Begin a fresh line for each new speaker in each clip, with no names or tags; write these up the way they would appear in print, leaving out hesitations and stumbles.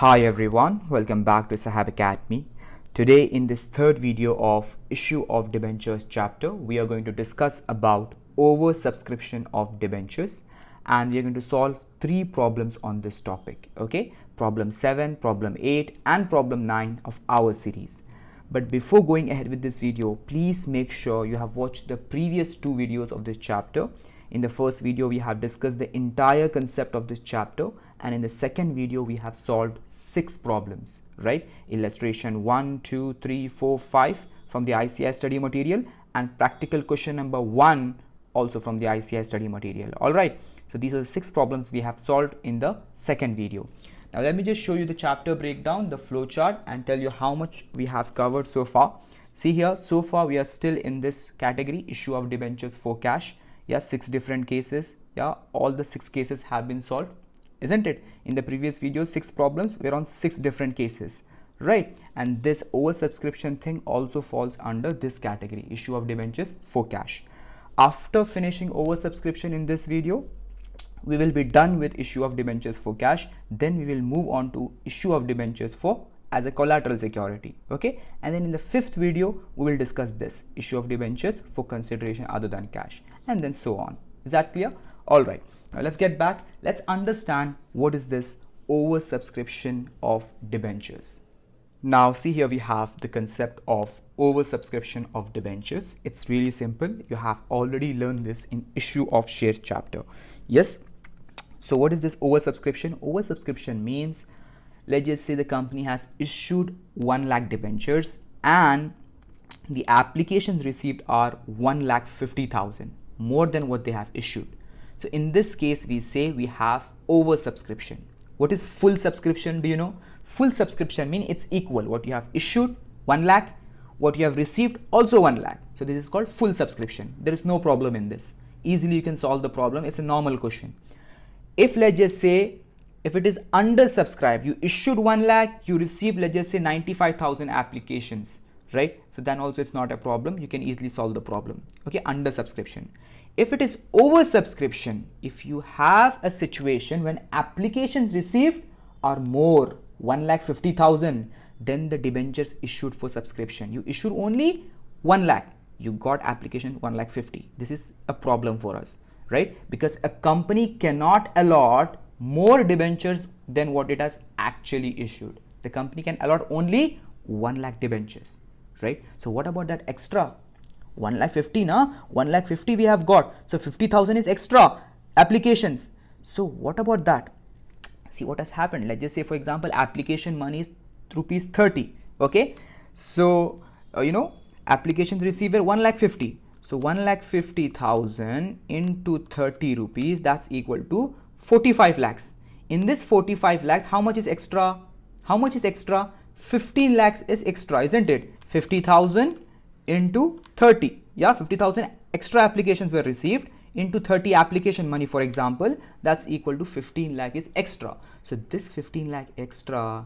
Hi everyone, welcome back to Saheb Academy. Today in this third video of issue of debentures chapter, we are going to discuss about oversubscription of debentures and we are going to solve three problems on this topic. Okay, problem 7, problem 8 and problem 9 of our series. But before going ahead with this video, please make sure you have watched the previous two videos of this chapter. In the first video, we have discussed the entire concept of this chapter, and in the second video, we have solved 6 problems, right? Illustration 1, 2, 3, 4, 5 from the ICAI study material, and practical question number 1 also from the ICAI study material. All right. So these are the 6 problems we have solved in the second video. Now let me just show you the chapter breakdown, the flow chart, and tell you how much we have covered so far. See here, so far we are still in this category, issue of debentures for cash. Yeah, 6 different cases. Yeah, all the 6 cases have been solved, isn't it? In the previous video, 6 problems were on 6 different cases, right? And this oversubscription thing also falls under this category, issue of debentures for cash. After finishing oversubscription in this video, we will be done with issue of debentures for cash. Then we will move on to issue of debentures for as a collateral security. Okay, and then in the 5th video we will discuss this issue of debentures for consideration other than cash, and then so on. Is that clear? All right, now let's get back. Let's understand what is this oversubscription of debentures. Now see here, we have the concept of oversubscription of debentures. It's really simple. You have already learned this in issue of shares chapter. Yes. So what is this oversubscription? Oversubscription means, let's just say the company has issued 1 lakh debentures and the applications received are 1,50,000, more than what they have issued. So in this case, we say we have oversubscription. What is full subscription? Do you know? Full subscription means it's equal. What you have issued 1 lakh, what you have received also 1 lakh. So this is called full subscription. There is no problem in this. Easily you can solve the problem. It's a normal question. If let's just say, if it is undersubscribed, you issued 1 lakh, you received, let's just say 95,000 applications, right? So then also it's not a problem. You can easily solve the problem. Okay, undersubscription. If it is oversubscription, if you have a situation when applications received are more 1,50,000, then the debentures issued for subscription. You issued only 1 lakh, you got application 1,50,000. This is a problem for us, right? Because a company cannot allot more debentures than what it has actually issued. The company can allot only 1 lakh debentures, right? So what about that extra 1,50,000? Nah, 1,50,000 we have got. So 50,000 is extra applications. So what about that? See what has happened. Let's just say, for example, application money is rupees 30. Okay, so applications received were 1,50,000. So 1,50,000 into 30 rupees, that's equal to 45 lakhs. In this 45 lakhs, how much is extra? How much is extra? 15 lakhs is extra, isn't it? 50,000 into 30. Yeah, 50,000 extra applications were received into 30 application money, for example, that's equal to 15 lakh is extra. So this 15 lakh extra,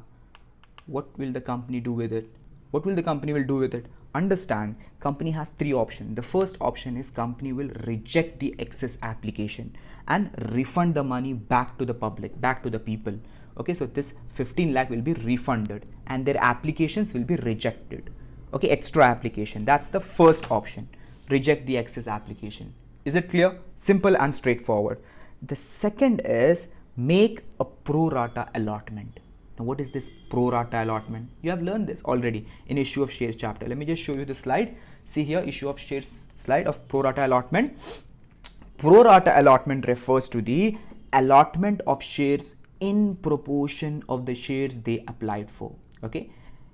what will the company do with it? What will the company will do with it? Understand, company has 3 options. The first option is company will reject the excess application and refund the money back to the public, back to the people. Okay, so this 15 lakh will be refunded and their applications will be rejected. Okay, extra application, that's the first option. Reject the excess application. Is it clear? Simple and straightforward. The second is make a pro rata allotment. Now what is this pro rata allotment? You have learned this already in issue of shares chapter. Let me just show you the slide. See here, issue of shares slide of pro rata allotment. Pro rata allotment refers to the allotment of shares in proportion of the shares they applied for. Okay,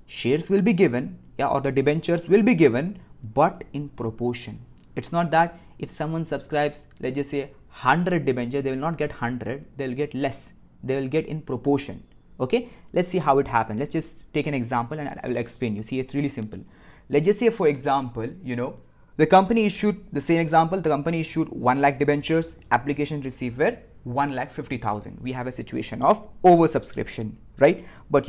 shares will be given, yeah, or the debentures will be given, but in proportion. It's not that if someone subscribes, let's just say 100 debentures, they will not get 100, they'll get less, they will get in proportion. Okay, let's see how it happens. Let's just take an example and I will explain you. See, it's really simple. Let's just say, for example, the company issued, the same example, the company issued 1 lakh debentures, applications received were 1,50,000. We have a situation of oversubscription, right? But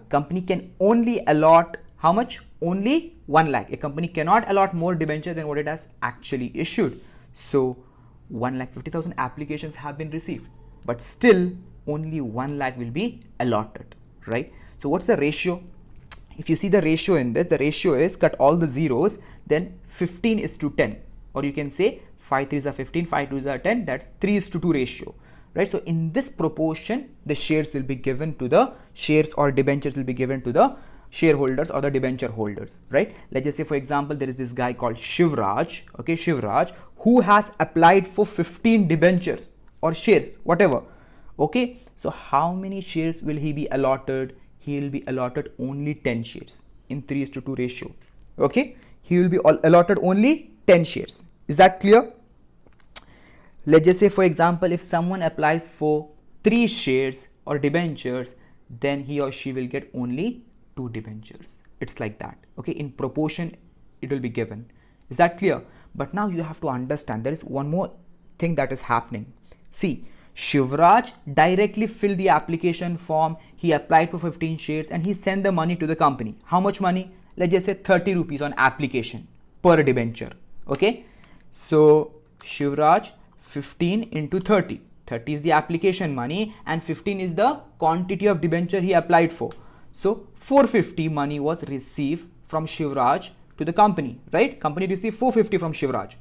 company can only allot how much? Only 1 lakh. A company cannot allot more debenture than what it has actually issued. So 1,50,000 applications have been received, but still only 1 lakh will be allotted, right? So what's the ratio? If you see the ratio in this, the ratio is, cut all the zeros, then 15 is to 10, or you can say 5 3s are 15, 5 2s are 10, that's 3 is to 2 ratio, right? So in this proportion, the shares will be given to the shares, or debentures will be given to the shareholders or the debenture holders, right? Let's just say, for example, there is this guy called Shivraj, okay, Shivraj, who has applied for 15 debentures or shares, whatever, okay? So how many shares will he be allotted? He will be allotted only 10 shares in 3 is to 2 ratio, okay? He will be allotted only 10 shares. Is that clear? Let's just say, for example, if someone applies for 3 shares or debentures, then he or she will get only 2 debentures. It's like that, okay? In proportion, it will be given. Is that clear? But now you have to understand, there is one more thing that is happening. See, Shivraj directly filled the application form, he applied for 15 shares and he sent the money to the company. How much money? Let's just say 30 rupees on application per debenture, okay? So Shivraj, 15 into 30. 30 is the application money and 15 is the quantity of debenture he applied for. So 450 money was received from Shivraj to the company, right? Company received 450 from Shivraj.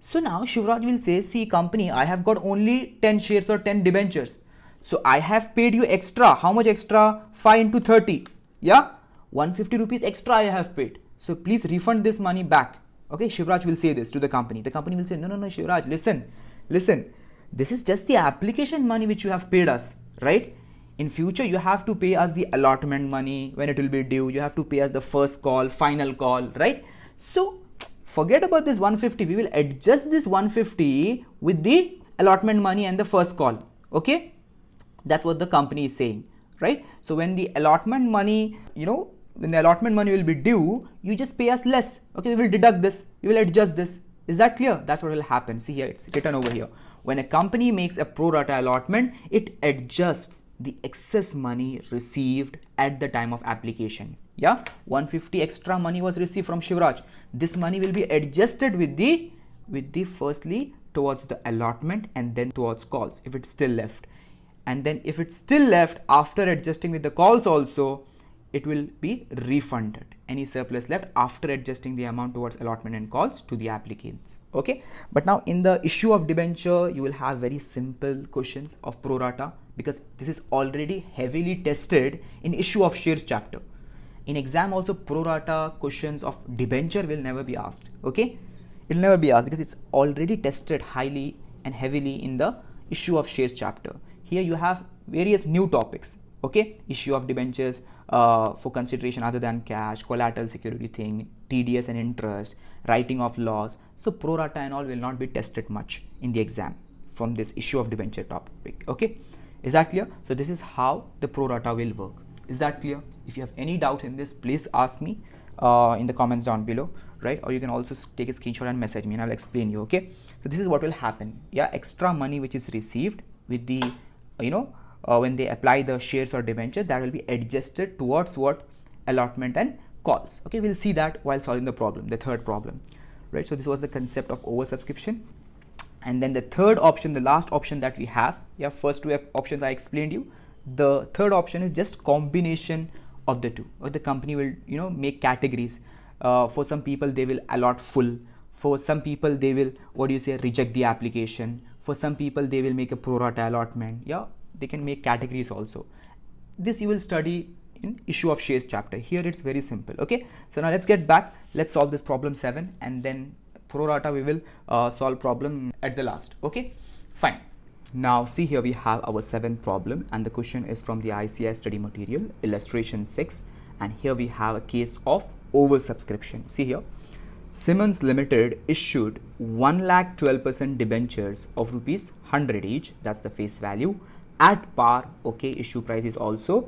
So now Shivraj will say, see company, I have got only 10 shares or 10 debentures. So I have paid you extra. How much extra? 5 into 30. Yeah, 150 rupees extra I have paid. So please refund this money back. Okay, Shivraj will say this to the company. The company will say, no, Shivraj, listen. This is just the application money which you have paid us, right? In future, you have to pay us the allotment money when it will be due. You have to pay us the first call, final call, right? So forget about this 150. We will adjust this 150 with the allotment money and the first call. Okay, that's what the company is saying, right? So when the allotment money, when the allotment money will be due, you just pay us less. Okay, we will deduct this. We will adjust this. Is that clear? That's what will happen. See here, it's written over here. When a company makes a pro rata allotment, it adjusts the excess money received at the time of application. Yeah, 150 extra money was received from Shivraj. This money will be adjusted with the firstly towards the allotment and then towards calls if it's still left. And then if it's still left after adjusting with the calls also, it will be refunded. Any surplus left after adjusting the amount towards allotment and calls to the applicants. Okay, but now in the issue of debenture, you will have very simple questions of pro rata because this is already heavily tested in issue of shares chapter. In exam also, pro rata questions of debenture will never be asked. Okay, it will never be asked because it's already tested highly and heavily in the issue of shares chapter. Here you have various new topics. Okay, issue of debentures for consideration other than cash, collateral security thing, TDS and interest, writing of laws. So pro rata and all will not be tested much in the exam from this issue of debenture topic. Okay, is that clear? So this is how the pro rata will work. Is that clear? If you have any doubt in this, please ask me in the comments down below, right? Or you can also take a screenshot and message me and I'll explain you. Okay, so this is what will happen. Yeah, extra money which is received with the when they apply the shares or debenture, that will be adjusted towards what? Allotment and calls. Okay, we'll see that while solving the problem, the third problem, right? So this was the concept of oversubscription. And then the third option, the last option that we have, yeah, first two options I explained you. The third option is just combination of the two. Or the company will make categories. For some people they will allot full. For some people they will reject the application. For some people they will make a pro rata allotment. Yeah, they can make categories also. This you will study in issue of shares chapter. Here it's very simple. Okay, so now let's get back. Let's solve this problem 7 and then pro rata we will solve problem at the last. Okay, fine. Now see here we have our 7th problem and the question is from the ICAI study material illustration 6, and here we have a case of oversubscription. See here, Simmons Ltd issued 1,12% debentures of rupees 100 each, that's the face value, at par. Okay, issue price is also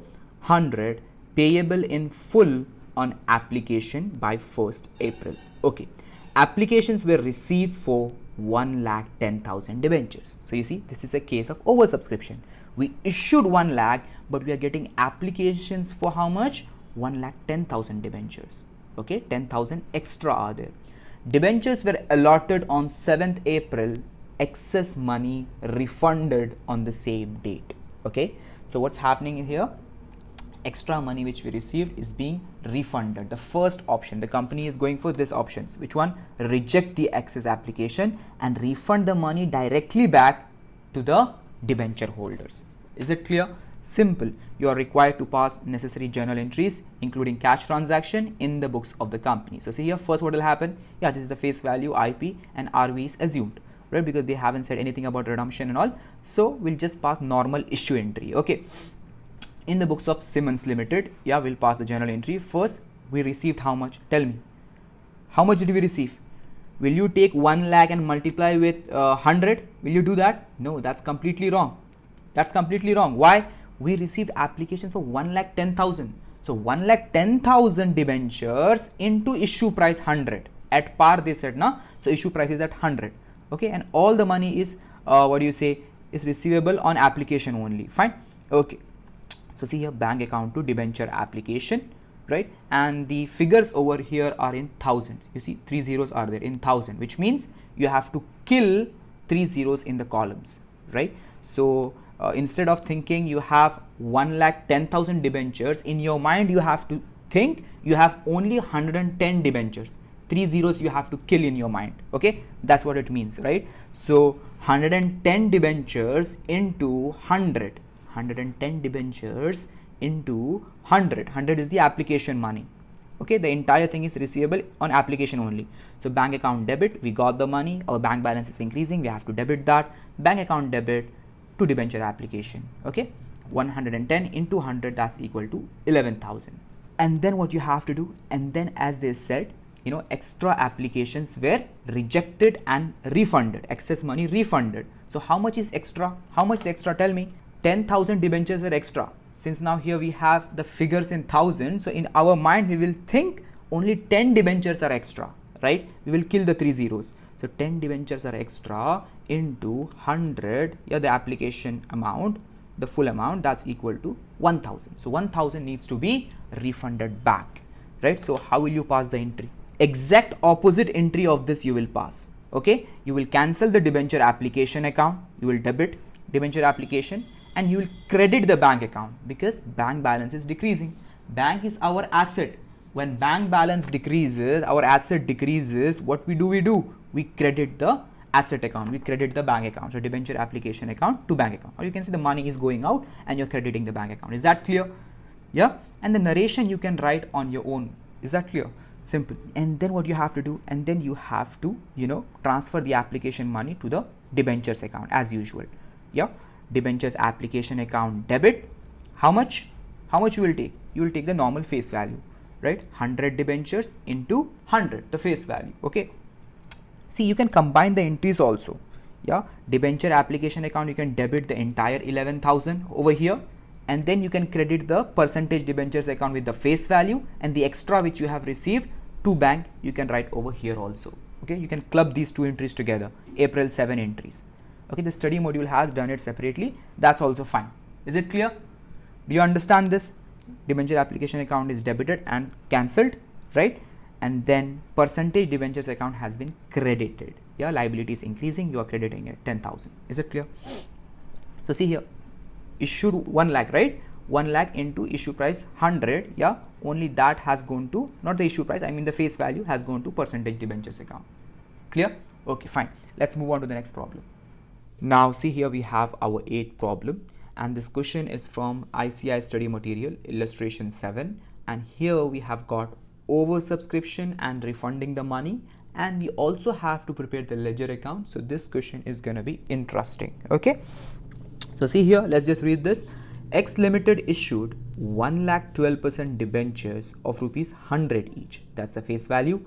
100, payable in full on application by 1st April. Okay, applications were received for 1,10,000 debentures. So you see, this is a case of oversubscription. We issued 1 lakh, but we are getting applications for how much? 1,10,000 debentures. Okay, 10,000 extra are there. Debentures were allotted on 7th April, excess money refunded on the same date. Okay, so what's happening here? extra money which we received is being refunded. The first option, the company is going for this options. Which one? Reject the excess application and refund the money directly back to the debenture holders. Is it clear? Simple. You are required to pass necessary journal entries including cash transaction in the books of the company. So see here, first what will happen? Yeah, this is the face value, IP and RV is assumed, right? Because they haven't said anything about redemption and all. So we'll just pass normal issue entry. Okay. In the books of Simmons Ltd, yeah, we'll pass the journal entry. First, we received how much? Tell me. How much did we receive? Will you take 1 lakh and multiply with 100? Will you do that? No, that's completely wrong. That's completely wrong. Why? We received applications for 1,10,000. So 1,10,000 debentures into issue price 100. At par they said, na? So issue price is at 100. Okay, and all the money is, is receivable on application only. Fine. Okay. So see here, bank account to debenture application, right? And the figures over here are in thousands. You see 3 zeros are there in 1,000, which means you have to kill 3 zeros in the columns, right? So instead of thinking you have 1,10,000 debentures, in your mind you have to think you have only 110 debentures. 3 zeros you have to kill in your mind. Okay, that's what it means, right? So 110 debentures into 100. 110 debentures into 100. 100 is the application money. Okay, the entire thing is receivable on application only. So bank account debit, we got the money, our bank balance is increasing, we have to debit that. Bank account debit to debenture application. Okay, 110 into 100, that's equal to 11,000. And then what you have to do, and then as they said, you know, extra applications were rejected and refunded, excess money refunded. So how much is extra? How much is extra? Tell me. 10,000 debentures were extra. Since now here we have the figures in thousands, so in our mind we will think only 10 debentures are extra, right? We will kill the 3 zeros. So 10 debentures are extra into 100, yeah, the application amount, the full amount, that's equal to 1,000. So 1,000 needs to be refunded back, right? So how will you pass the entry? Exact opposite entry of this you will pass. Okay, you will cancel the debenture application account, you will debit debenture application, and you will credit the bank account because bank balance is decreasing. Bank is our asset. When bank balance decreases, our asset decreases, what we do? We credit the asset account, we credit the bank account. So debenture application account to bank account, or you can say the money is going out and you're crediting the bank account. Is that clear? Yeah. And the narration you can write on your own. Is that clear? Simple. And then what you have to do, and then you have to, you know, transfer the application money to the debentures account as usual. Yeah. Debentures application account debit. How much? How much you will take? You will take the normal face value, right? 100 debentures into 100, the face value. Okay. See, you can combine the entries also. Yeah. Debenture application account, you can debit the entire 11,000 over here, and then you can credit the percentage debentures account with the face value, and the extra which you have received to bank you can write over here also. Okay. You can club these two entries together. April 7 entries. Okay, the study module has done it separately. That's also fine. Is it clear? Do you understand this? Debenture application account is debited and cancelled, right? And then percentage debentures account has been credited. Yeah, liability is increasing. You are crediting it 10,000. Is it clear? So see here, issued 1 lakh, right? 1 lakh into issue price 100. Yeah, only that has gone to, not the issue price, I mean the face value has gone to percentage debentures account. Clear? Okay, fine. Let's move on to the next problem. Now see here we have our 8th problem, and this question is from ICAI study material illustration 7, and here we have got oversubscription and refunding the money, and we also have to prepare the ledger account. So this question is gonna be interesting. Okay, so see here, let's just read this. X Limited issued 1,12% debentures of rupees 100 each, that's the face value,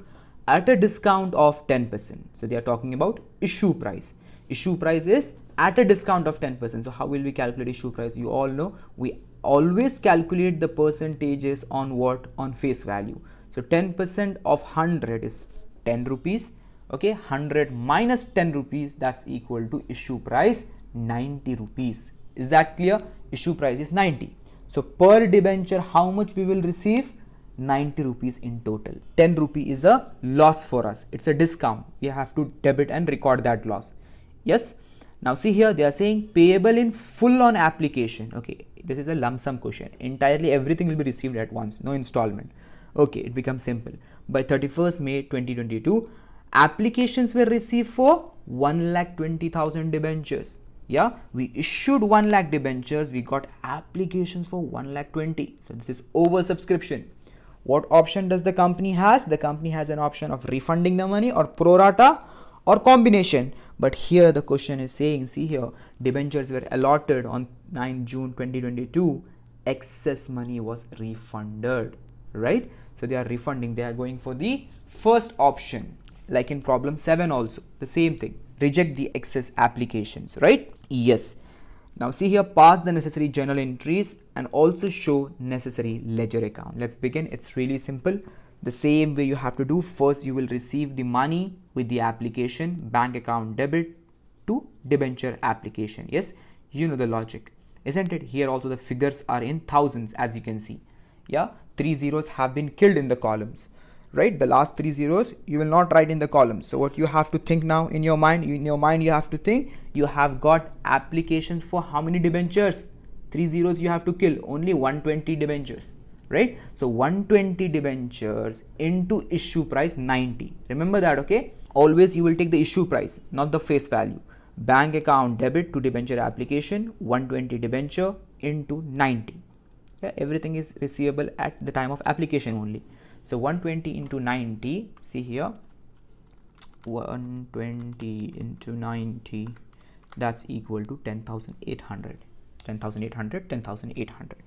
at a discount of 10%. So they are talking about issue price. Issue price is at a discount of 10%. So how will we calculate issue price? You all know we always calculate the percentages on what? On face value. So 10% of 100 is 10 rupees. Okay, 100 minus 10 rupees, that's equal to issue price 90 rupees. Is that clear? Issue price is 90. So per debenture, how much we will receive? 90 rupees in total. 10 rupee is a loss for us. It's a discount. We have to debit and record that loss. Yes. Now see here, they are saying payable in full on application. Okay, This is a lump sum question. Entirely everything will be received at once, no installment. Okay, it becomes simple. By 31st May 2022, applications were received for 1,20,000 debentures. Yeah, we issued 1 lakh debentures, we got applications for 1,20,000. So this is oversubscription. What option does the company has? The company has an option of refunding the money or pro rata or combination. But here the question is saying, see here, debentures were allotted on 9 June 2022. Excess money was refunded, right? So they are refunding, they are going for the first option. Like in problem 7 also, the same thing. Reject the excess applications, right? Yes. Now see here, pass the necessary journal entries and also show necessary ledger account. Let's begin. It's really simple. The same way you have to do. First, you will receive the money with the application, bank account debit to debenture application. Yes, you know the logic, isn't it? Here also the figures are in thousands, as you can see. Yeah, 3 zeros have been killed in the columns, right? The last 3 zeros you will not write in the columns. So what you have to think now in your mind, you have to think, you have got applications for how many debentures? 3 zeros you have to kill, only 120 debentures, right? So 120 debentures into issue price 90. Remember that, okay? Always you will take the issue price, not the face value. Bank account debit to debenture application, 120 debenture into 90. Yeah, everything is receivable at the time of application only. So 120 into 90, see here, 120 into 90, that's equal to 10,800. 10,800, 10,800.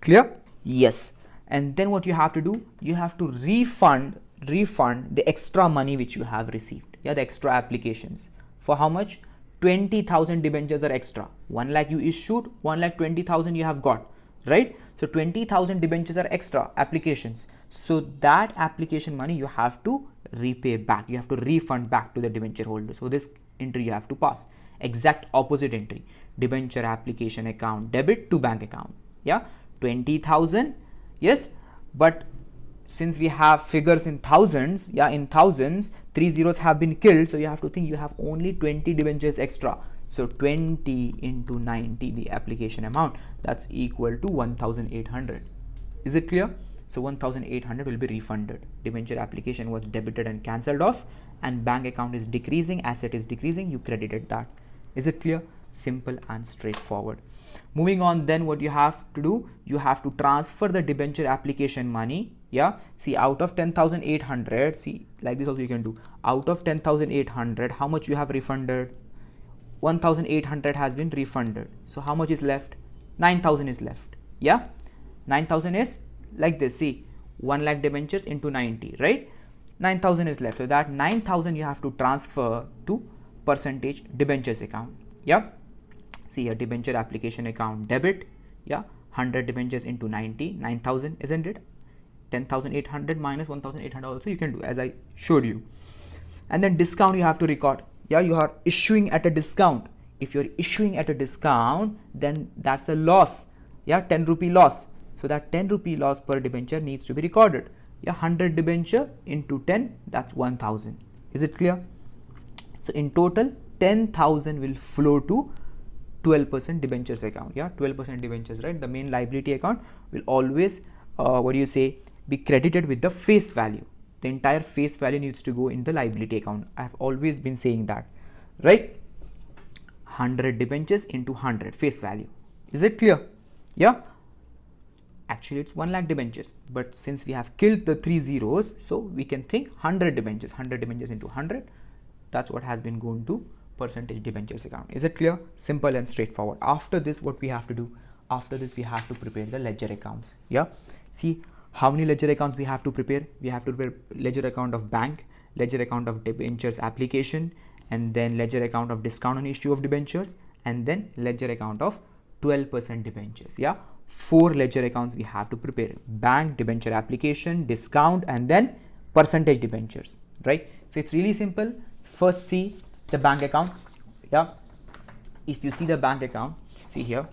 Clear? Yes. And then what you have to do, you have to refund the extra money which you have received. Yeah, the extra applications. For how much? 20,000 debentures are extra. 1 lakh you issued, 1,20,000 you have got, right? So 20,000 debentures are extra applications. So that application money you have to repay back. You have to refund back to the debenture holder. So this entry you have to pass. Exact opposite entry. Debenture application account debit to bank account. Yeah, 20,000. Yes, but since we have figures in thousands, yeah, in thousands, 3 zeros have been killed. So you have to think you have only 20 debentures extra. So 20 into 90, the application amount, that's equal to 1,800. Is it clear? So 1,800 will be refunded. Debenture application was debited and cancelled off, and bank account is decreasing, asset is decreasing, you credited that. Is it clear? Simple and straightforward. Moving on, then what you have to do, you have to transfer the debenture application money. Yeah, see, out of 10,800, see, like this also you can do. Out of 10,800, how much you have refunded? 1,800 has been refunded. So how much is left? 9,000 is left. Yeah, 9,000 is like this. See, 1 lakh debentures into 90, right? 9,000 is left. So that 9,000 you have to transfer to percentage debentures account. Yeah, see here, debenture application account debit. Yeah, 100 debentures into 90, 9,000, isn't it? 10,800 minus 1,800 also you can do, as I showed you. And then discount you have to record. Yeah, you are issuing at a discount. If you're issuing at a discount, then that's a loss. Yeah, 10 rupee loss. So that 10 rupee loss per debenture needs to be recorded. Yeah, 100 debenture into 10, that's 1,000. Is it clear? So in total, 10,000 will flow to 12% debentures account. Yeah, 12% debentures, right? The main liability account will always, be credited with the face value. The entire face value needs to go in the liability account. I have always been saying that, right? 100 debentures into 100 face value. Is it clear? Yeah. Actually, it's 1 lakh debentures, but since we have killed the 3 zeros, so we can think 100 debentures. 100 debentures into 100. That's what has been going to percentage debentures account. Is it clear? Simple and straightforward. After this, what we have to do? After this, we have to prepare the ledger accounts. Yeah. See, how many ledger accounts we have to prepare? We have to prepare ledger account of bank, ledger account of debentures application, and then ledger account of discount on issue of debentures, and then ledger account of 12% debentures. Yeah, 4 ledger accounts we have to prepare: bank, debenture application, discount, and then percentage debentures, right? So it's really simple. First, see the bank account. Yeah, if you see the bank account, see here,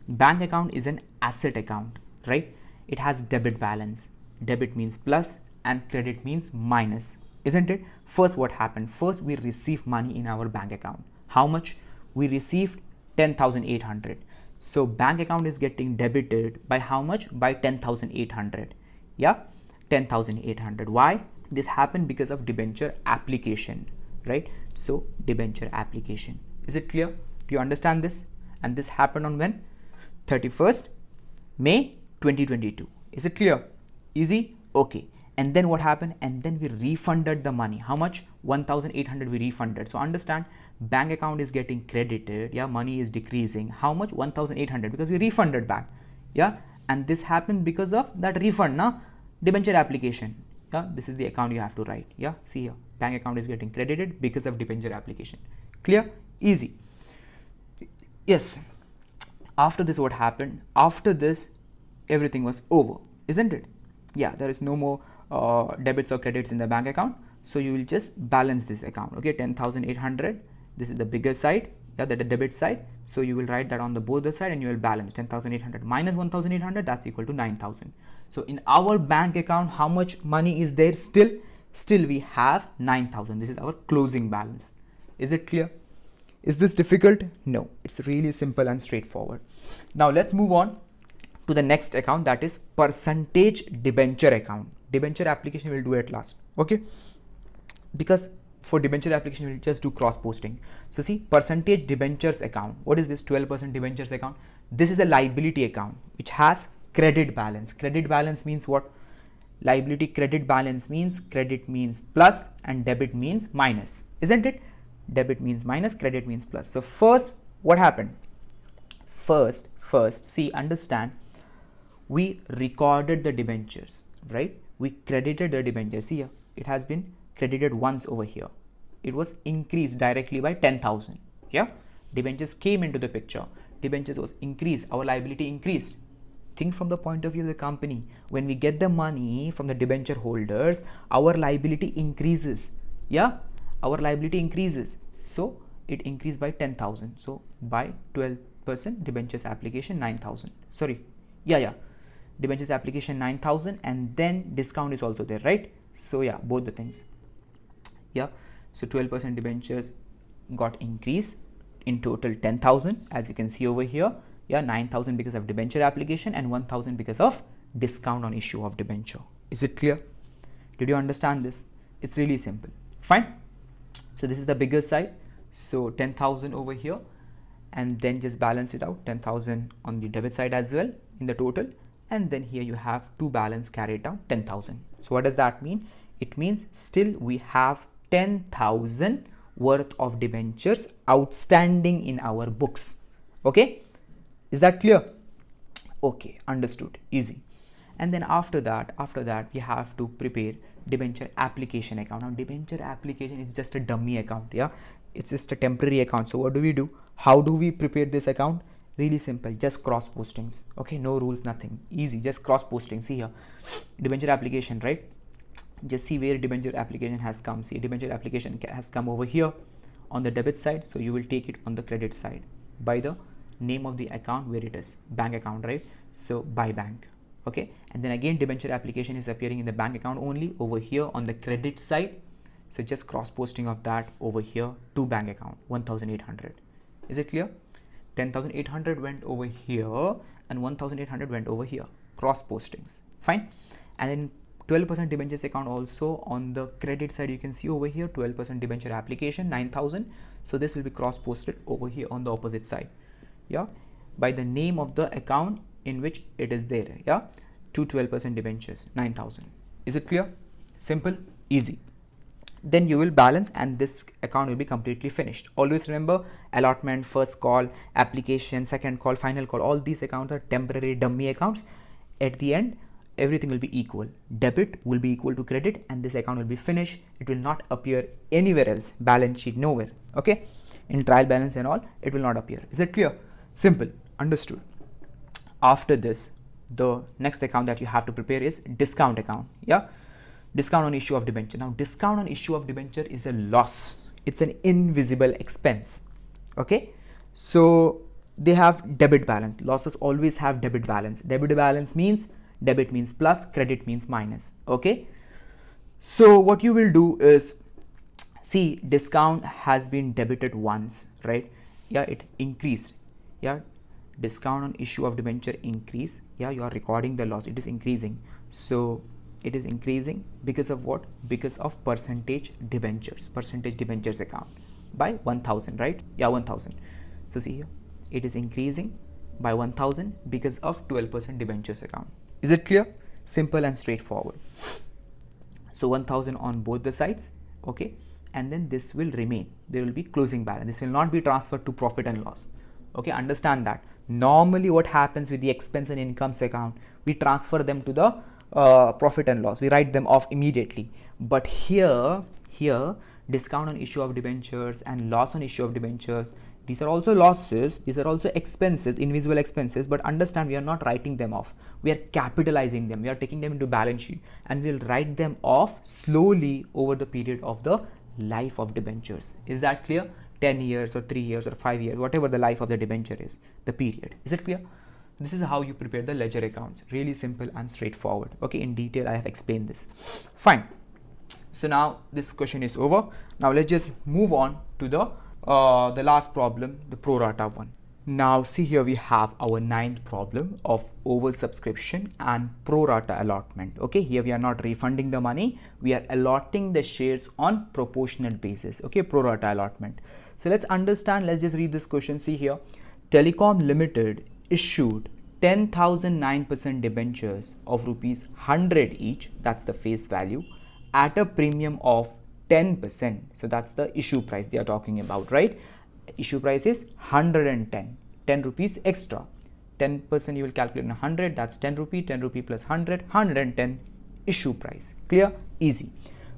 bank account is an asset account, right? It has debit balance. Debit means plus and credit means minus, isn't it? First, what happened? First, we received money in our bank account. How much? We received 10,800. So bank account is getting debited by how much? By 10,800. Yeah, 10,800. Why? This happened because of debenture application, right? So debenture application. Is it clear? Do you understand this? And this happened on when? 31st May 2022. Is it clear? Easy? Okay. And then what happened? And then we refunded the money. How much? 1,800 we refunded. So understand, bank account is getting credited. Yeah, money is decreasing. How much? 1,800, because we refunded back. Yeah, and this happened because of that refund, na? Debenture application. Yeah, this is the account you have to write. Yeah, see here, bank account is getting credited because of debenture application. Clear? Easy. Yes. After this, what happened? After this, everything was over, isn't it? Yeah, there is no more debits or credits in the bank account. So you will just balance this account. Okay, 10,800. This is the bigger side. Yeah, the debit side. So you will write that on the both the side, and you will balance 10,800 minus 1,800. That's equal to 9,000. So in our bank account, how much money is there still? Still we have 9,000. This is our closing balance. Is it clear? Is this difficult? No, it's really simple and straightforward. Now let's move on to the next account, that is percentage debenture account. Debenture application we'll do at last. Okay, because for debenture application we'll just do cross posting. So see, percentage debentures account. What is this? 12% debentures account. This is a liability account which has credit balance. Credit balance means what? Liability credit balance means credit means plus and debit means minus, isn't it? Debit means minus, credit means plus. So first, what happened? First, see, understand, we recorded the debentures, right? We credited the debentures. See here, it has been credited once over here. It was increased directly by 10,000. Yeah, debentures came into the picture. Debentures was increased. Our liability increased. Think from the point of view of the company. When we get the money from the debenture holders, our liability increases. Yeah, our liability increases. So it increased by 10,000. So by 12% debentures application 9,000. Sorry. Yeah. Debentures application 9,000, and then discount is also there, right? So yeah, both the things. Yeah. So 12% debentures got increased, in total 10,000, as you can see over here. Yeah, 9,000 because of debenture application and 1,000 because of discount on issue of debenture. Is it clear? Did you understand this? It's really simple. Fine. So this is the bigger side. So 10,000 over here, and then just balance it out, 10,000 on the debit side as well in the total. And then here you have two balance carried down, 10,000. So what does that mean? It means still we have 10,000 worth of debentures outstanding in our books. Okay, is that clear? Okay, understood. Easy. And then after that we have to prepare debenture application account. Now debenture application is just a dummy account. Yeah, it's just a temporary account. So what do we do? How do we prepare this account? Really simple, just cross postings. Okay, no rules, nothing, easy, just cross posting. See here, debenture application, right? Just see where debenture application has come. See, debenture application has come over here on the debit side, so you will take it on the credit side by the name of the account where it is, bank account, right? So by bank. Okay, and then again debenture application is appearing in the bank account only over here on the credit side. So just cross posting of that over here to bank account 1,800. Is it clear? 10,800 went over here and 1,800 went over here. Cross postings. Fine. And then 12% debentures account also on the credit side, you can see over here 12% debenture application 9,000. So this will be cross posted over here on the opposite side. Yeah, by the name of the account in which it is there. Yeah, to 12% debentures 9,000. Is it clear? Simple, easy. Then you will balance and this account will be completely finished. Always remember, allotment, first call, application, second call, final call, all these accounts are temporary dummy accounts. At the end, everything will be equal. Debit will be equal to credit and this account will be finished. It will not appear anywhere else, balance sheet, nowhere. Okay, in trial balance and all, it will not appear. Is it clear? Simple, understood. After this, the next account that you have to prepare is discount account. Yeah, discount on issue of debenture. Now discount on issue of debenture is a loss. It's an invisible expense. Okay, so they have debit balance. Losses always have debit balance. Debit balance means debit means plus, credit means minus. Okay, so what you will do is, see, discount has been debited once, right? Yeah, it increased. Yeah, discount on issue of debenture increase. Yeah, you are recording the loss, it is increasing. So it is increasing because of what? Because of percentage debentures account by 1000, right? Yeah, 1000. So see here, it is increasing by 1000 because of 12% debentures account. Is it clear? Simple and straightforward. So 1000 on both the sides, okay, and then this will remain. There will be closing balance. This will not be transferred to profit and loss. Okay, understand that. Normally what happens with the expense and incomes account, we transfer them to the profit and loss. We write them off immediately. But here discount on issue of debentures and loss on issue of debentures, these are also losses, these are also expenses, invisible expenses, but understand we are not writing them off. We are capitalizing them. We are taking them into balance sheet and we'll write them off slowly over the period of the life of debentures. Is that clear? 10 years or 3 years or 5 years, whatever the life of the debenture is, the period. Is it clear? This is how you prepare the ledger accounts. Really simple and straightforward. Okay, in detail I have explained this. Fine. So now this question is over. Now let's just move on to the last problem, the pro rata one. Now see here we have our 9th problem of oversubscription and pro rata allotment. Okay, here we are not refunding the money, we are allotting the shares on proportionate basis. Okay, pro rata allotment. So let's understand, let's just read this question. See here, Telecom Ltd issued 10,009% debentures of rupees 100 each, that's the face value, at a premium of 10%. So that's the issue price they are talking about, right? Issue price is 10 rupees extra. 10% you will calculate in 100, that's 10 rupee plus 100, 110 issue price. Clear? Easy.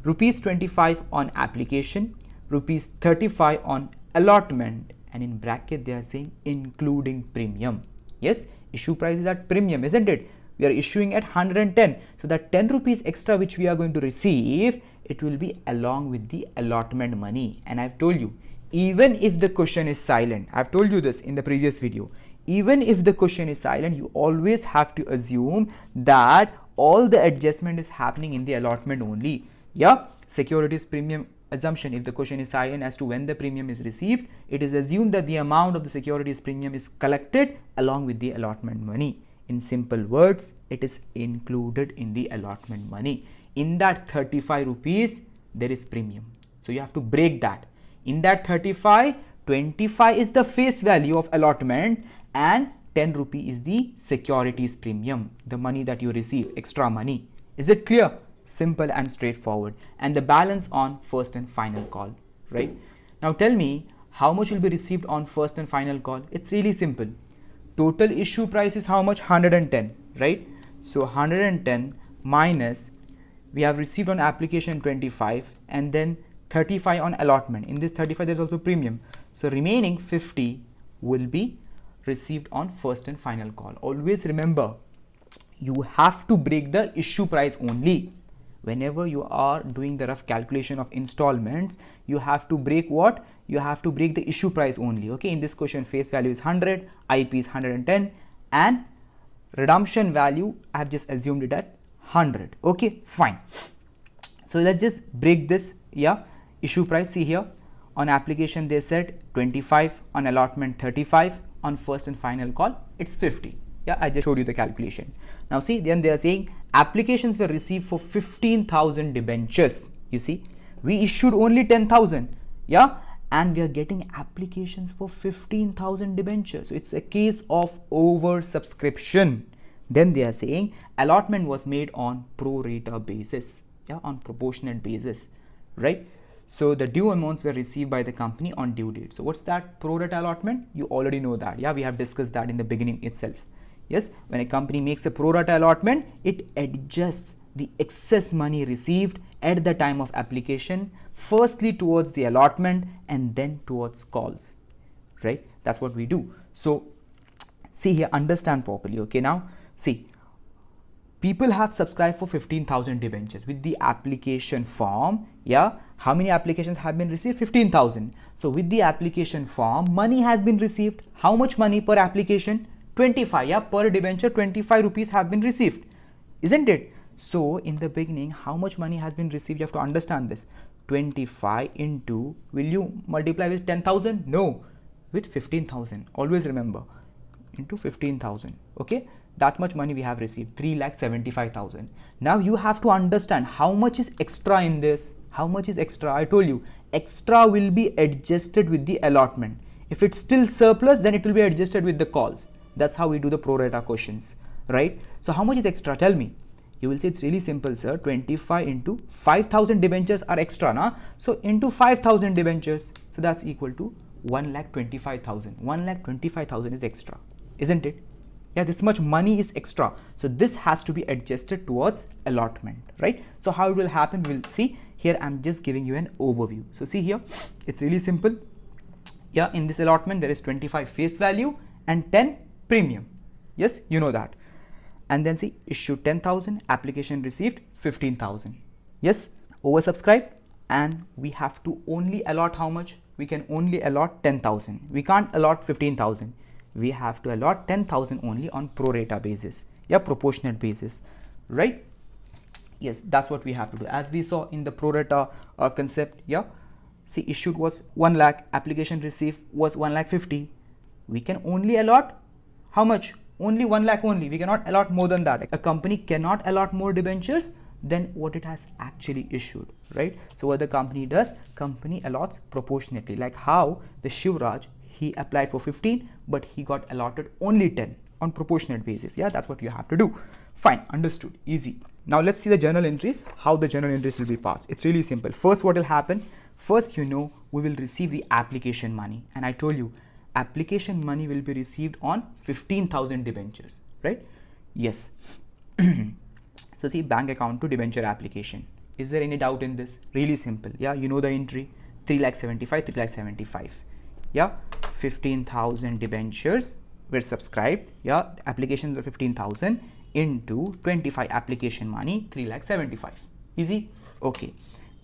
Rupees 25 on application, rupees 35 on allotment, and in bracket they are saying including premium. Yes, issue price is at premium, isn't it? We are issuing at 110. So that 10 rupees extra which we are going to receive, it will be along with the allotment money. And I've told you, even if the question is silent, I've told you this in the previous video, even if the question is silent, you always have to assume that all the adjustment is happening in the allotment only. Yeah, securities premium assumption, if the question is silent as to when the premium is received, it is assumed that the amount of the securities premium is collected along with the allotment money. In simple words, it is included in the allotment money. In that 35 rupees, there is premium. So you have to break that. In that 35, 25 is the face value of allotment and 10 rupee is the securities premium, the money that you receive, extra money. Is it clear? Simple and straightforward. And the balance on first and final call, right? Now tell me how much will be received on first and final call. It's really simple. Total issue price is how much? 110, right? So 110 minus, we have received on application 25 and then 35 on allotment. In this 35 there is also premium. So remaining 50 will be received on first and final call. Always remember, you have to break the issue price only. Whenever you are doing the rough calculation of installments, you have to break what? You have to break the issue price only. Okay, in this question face value is 100, IP is 110 and redemption value I have just assumed it at 100. Okay, fine. So let's just break this. Yeah, issue price, see here, on application they said 25, on allotment 35, on first and final call it's 50. Yeah, I just showed you the calculation. Now see, then they are saying applications were received for 15,000 debentures. You see, we issued only 10,000. Yeah, and we are getting applications for 15,000 debentures. So it's a case of oversubscription. Then they are saying allotment was made on pro rata basis. Yeah, on proportionate basis, right? So the due amounts were received by the company on due date. So what's that pro rata allotment? You already know that. Yeah, we have discussed that in the beginning itself. Yes, when a company makes a pro rata allotment, it adjusts the excess money received at the time of application, firstly towards the allotment and then towards calls, right? That's what we do. So see here, understand properly. Okay, now see, people have subscribed for 15,000 debentures with the application form. Yeah, how many applications have been received? 15,000. So with the application form, money has been received. How much money per application? 25. Yeah, per debenture 25 rupees have been received, isn't it? So in the beginning, how much money has been received? You have to understand this. 25 into, will you multiply with 10,000? No, with 15,000. Always remember, into 15,000. Okay, that much money we have received, 3,75,000. Now you have to understand how much is extra in this. How much is extra? I told you extra will be adjusted with the allotment. If it's still surplus, then it will be adjusted with the calls. That's how we do the pro rata questions, right? So how much is extra? Tell me. You will say it's really simple, sir. 25 into 5,000 debentures are extra, na? So into 5,000 debentures, so that's equal to 1,25,000. 1,25,000 is extra, isn't it? Yeah, this much money is extra. So this has to be adjusted towards allotment, right? So how it will happen, we'll see. Here I'm just giving you an overview. So see here, it's really simple. Yeah, in this allotment there is 25 face value and 10 premium. Yes, you know that. And then see, issued 10,000, application received 15,000. Yes, oversubscribed, and we have to only allot how much? We can only allot 10,000. We can't allot 15,000. We have to allot 10,000 only on pro rata basis. Yeah, proportionate basis, right? Yes, that's what we have to do. As we saw in the pro rata concept, yeah. See, issued was 1 lakh, application received was 1,50,000. We can only allot how much? Only 1 lakh only. We cannot allot more than that. A company cannot allot more debentures than what it has actually issued, right? So what the company does, company allots proportionately, like how the Shivraj, he applied for 15, but he got allotted only 10 on proportionate basis. Yeah, that's what you have to do. Fine, understood, easy. Now let's see the journal entries, how the journal entries will be passed. It's really simple. First, what will happen? First, you know, we will receive the application money, and I told you application money will be received on 15,000 debentures, right? Yes. So see, bank account to debenture application. Is there any doubt in this? Really simple. Yeah, you know the entry, 3,75,000, 3,75,000. Yeah, 15,000 debentures were subscribed. Yeah, the applications were 15,000 into 25 application money, 3,75,000. Easy. Okay.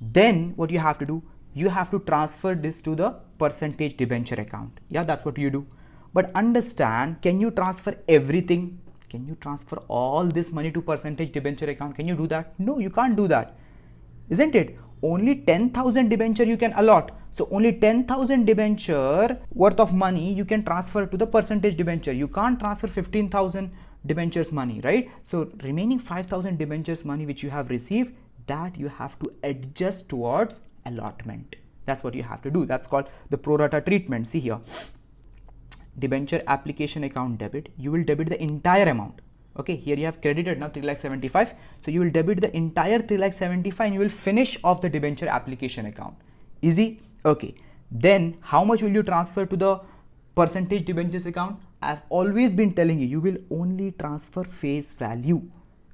Then what you have to do? You have to transfer this to the percentage debenture account. Yeah, that's what you do. But understand, can you transfer everything? Can you transfer all this money to percentage debenture account? Can you do that? No, you can't do that. Isn't it? Only 10,000 debenture you can allot. So only 10,000 debenture worth of money you can transfer to the percentage debenture. You can't transfer 15,000 debentures money, right? So remaining 5,000 debentures money which you have received, that you have to adjust towards allotment. That's what you have to do. That's called the pro rata treatment. See here, debenture application account debit, you will debit the entire amount. Okay, here you have credited now 3,75,000, so you will debit the entire 3,75,000 and you will finish off the debenture application account. Easy. Okay, then how much will you transfer to the percentage debentures account? I've always been telling you, you will only transfer face value,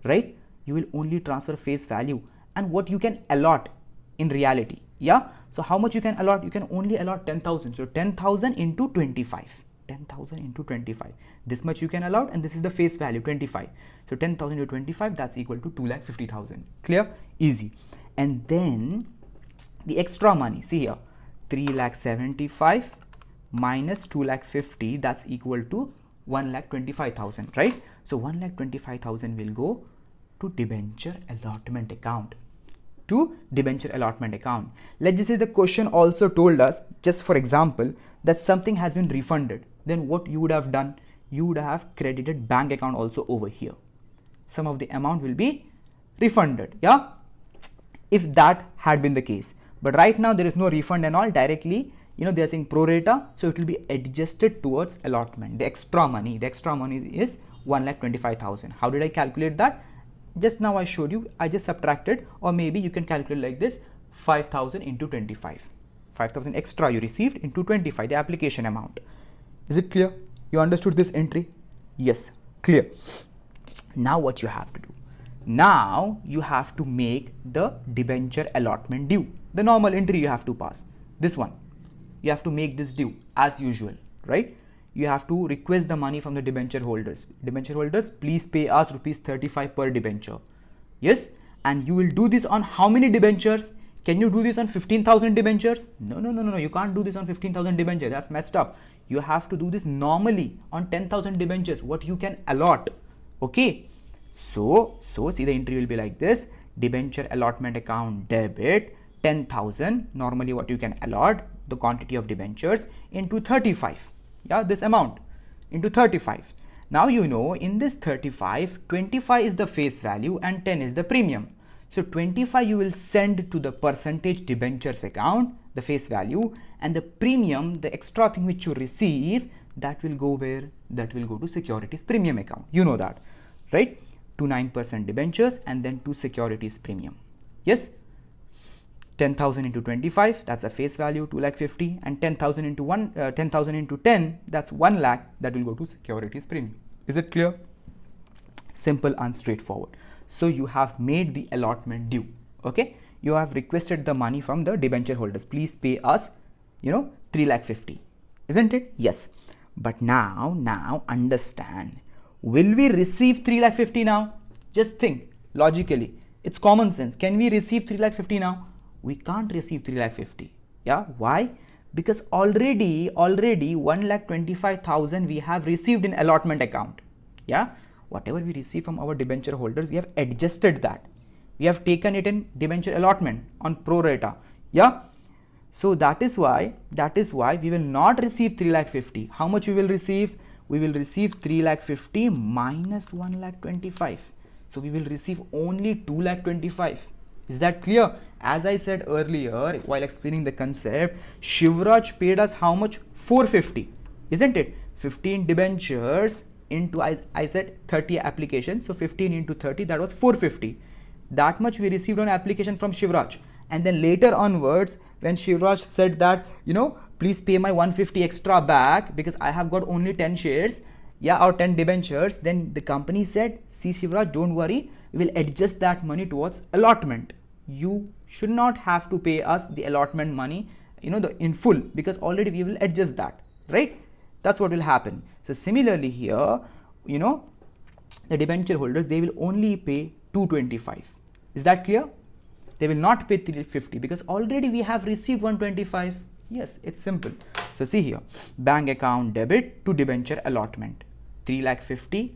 right? You will only transfer face value and what you can allot in reality. Yeah, so how much you can allot? You can only allot 10,000. So 10,000 into 25. 10,000 into 25. This much you can allot, and this is the face value 25. So 10,000 to 25, that's equal to 2,50,000. Clear? Easy. And then the extra money. See here, 3,75,000 minus 2,50,000, that's equal to 1,25,000, right? So 1,25,000 will go to debenture allotment account. To debenture allotment account. Let's just say the question also told us, just for example, that something has been refunded. Then what you would have done? You would have credited bank account also over here. Some of the amount will be refunded. Yeah, if that had been the case. But right now there is no refund and all. Directly, you know, they are saying pro rata, so it will be adjusted towards allotment. The extra money is 1,25,000. How did I calculate that? Just now I showed you, I just subtracted, or maybe you can calculate like this, 5,000 into 25. 5,000 extra you received into 25, the application amount. Is it clear? You understood this entry? Yes, clear. Now what you have to do? Now you have to make the debenture allotment due. The normal entry you have to pass. This one, you have to make this due as usual, right? You have to request the money from the debenture holders. Debenture holders, please pay us ₹35 per debenture. Yes, and you will do this on how many debentures? Can you do this on 15,000 debentures? No, you can't do this on 15,000 debentures. That's messed up. You have to do this normally on 10,000 debentures, what you can allot. Okay, so see, the entry will be like this: debenture allotment account debit 10,000, normally what you can allot, the quantity of debentures, into 35. Yeah, this amount. into 35. Now you know in this 35, 25 is the face value and 10 is the premium. So 25 you will send to the percentage debentures account, the face value, and the premium, the extra thing which you receive, that will go where? That will go to securities premium account. You know that, right? To 9% debentures and then to securities premium. Yes? 10,000 into 25, that's a face value, 2,50,000, and 10,000 into 10,000 into 10, that's 1 lakh, that will go to securities premium. Is it clear? Simple and straightforward. So you have made the allotment due. Okay, you have requested the money from the debenture holders. Please pay us, 3,50,000, isn't it? Yes. But now understand. Will we receive 3,50,000 now? Just think logically. It's common sense. Can we receive 3,50,000 now? We can't receive 3,50,000. Yeah. Why? Because already 1,25,000 we have received in allotment account. Yeah. Whatever we receive from our debenture holders, we have adjusted that. We have taken it in debenture allotment on pro rata. Yeah. So that is why we will not receive 3,50,000. How much we will receive? We will receive 3,50,000 minus 1,25,000. So we will receive only 2,25,000. Is that clear? As I said earlier while explaining the concept, Shivraj paid us how much? 450, isn't it? 15 debentures into I said 30 applications, so 15 into 30, that was 450. That much we received on application from Shivraj, and then later onwards when Shivraj said that please pay my 150 extra back because I have got only 10 shares, or 10 debentures, then the company said, see Shivraj, don't worry, we will adjust that money towards allotment. You should not have to pay us the allotment money in full, because already we will adjust that, right? That's what will happen. So similarly here, the debenture holders, they will only pay 225. Is that clear? They will not pay 350 because already we have received 125. Yes, it's simple. So see here, bank account debit to debenture allotment, 3,50,000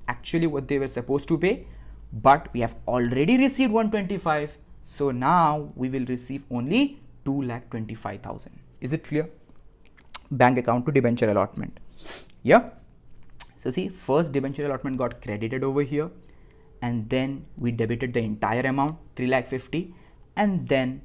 actually what they were supposed to pay, but we have already received 125. So now we will receive only 2,25,000. Is it clear? Bank account to debenture allotment. Yeah. So see, first debenture allotment got credited over here, and then we debited the entire amount, 3,50,000, and then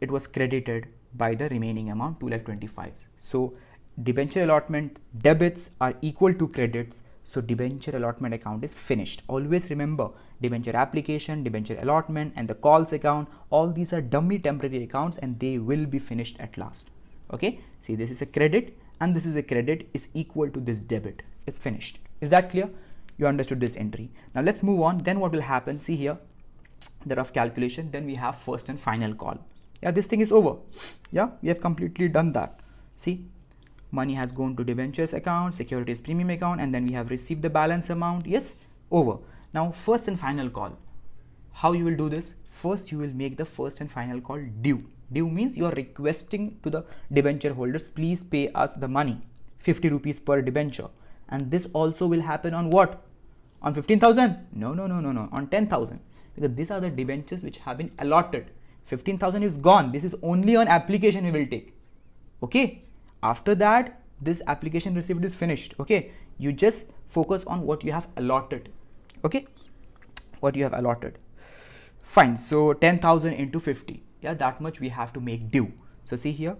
it was credited by the remaining amount, 2,25,000. So debenture allotment debits are equal to credits. So debenture allotment account is finished. Always remember, debenture application, debenture allotment, and the calls account, all these are dummy temporary accounts and they will be finished at last. Okay, see, this is a credit and this is a credit is equal to this debit. It's finished. Is that clear? You understood this entry. Now let's move on. Then what will happen? See here, the rough calculation. Then we have first and final call. Yeah, this thing is over. Yeah, we have completely done that. See, money has gone to debentures account, securities premium account, and then we have received the balance amount. Yes, over. Now first and final call. How you will do this? First you will make the first and final call due. Due means you are requesting to the debenture holders, please pay us the money, 50 rupees per debenture. And this also will happen on what? On 15,000? No, on 10,000. Because these are the debentures which have been allotted. 15,000 is gone. This is only on application we will take. Okay. After that, this application received is finished. Okay. You just focus on what you have allotted. Okay. What you have allotted. Fine. So 10,000 into 50. Yeah, that much we have to make due. So see here,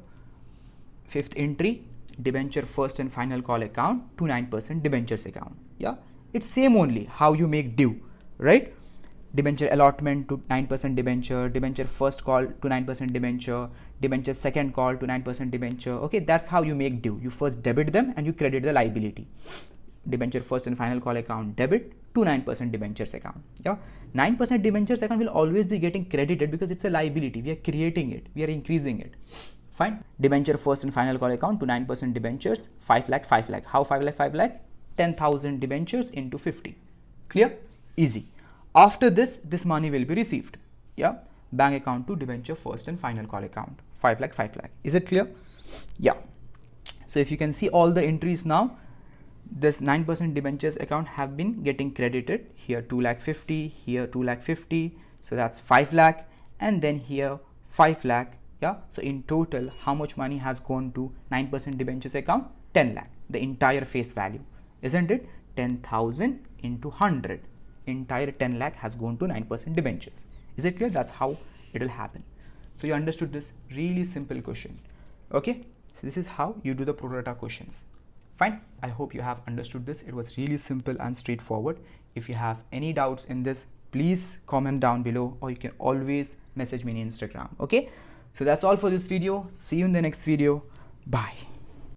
fifth entry, debenture first and final call account to 9% debentures account. Yeah, it's same only how you make due, right? Debenture allotment to 9% debenture, debenture first call to 9% debenture, debenture second call to 9% debenture. Okay, that's how you make due. You first debit them and you credit the liability. Debenture first and final call account debit to 9% debentures account. Yeah, 9% debentures account will always be getting credited because it's a liability. We are creating it, we are increasing it. Fine. Debenture first and final call account to 9% debentures, 5 lakh, 5 lakh. How 5 lakh, 5 lakh? 10,000 debentures into 50. Clear? Easy. After this, this money will be received. Yeah. Bank account to debenture first and final call account, 5 lakh, 5 lakh. Is it clear? Yeah. So if you can see all the entries now, this 9% debentures account have been getting credited. Here 2,50,000, here 2,50,000. So that's 5 lakh, and then here 5 lakh. Yeah, so in total, how much money has gone to 9% debentures account? 10 lakh, the entire face value. isn't it? 10,000 into 100, entire 10 lakh has gone to 9% debentures. Is it clear? That's how it will happen. So you understood this really simple question. Okay, so this is how you do the pro rata questions. Fine, I hope you have understood this. It was really simple and straightforward. If you have any doubts in this, please comment down below, or you can always message me on Instagram. Okay, so that's all for this video. See you in the next video. Bye.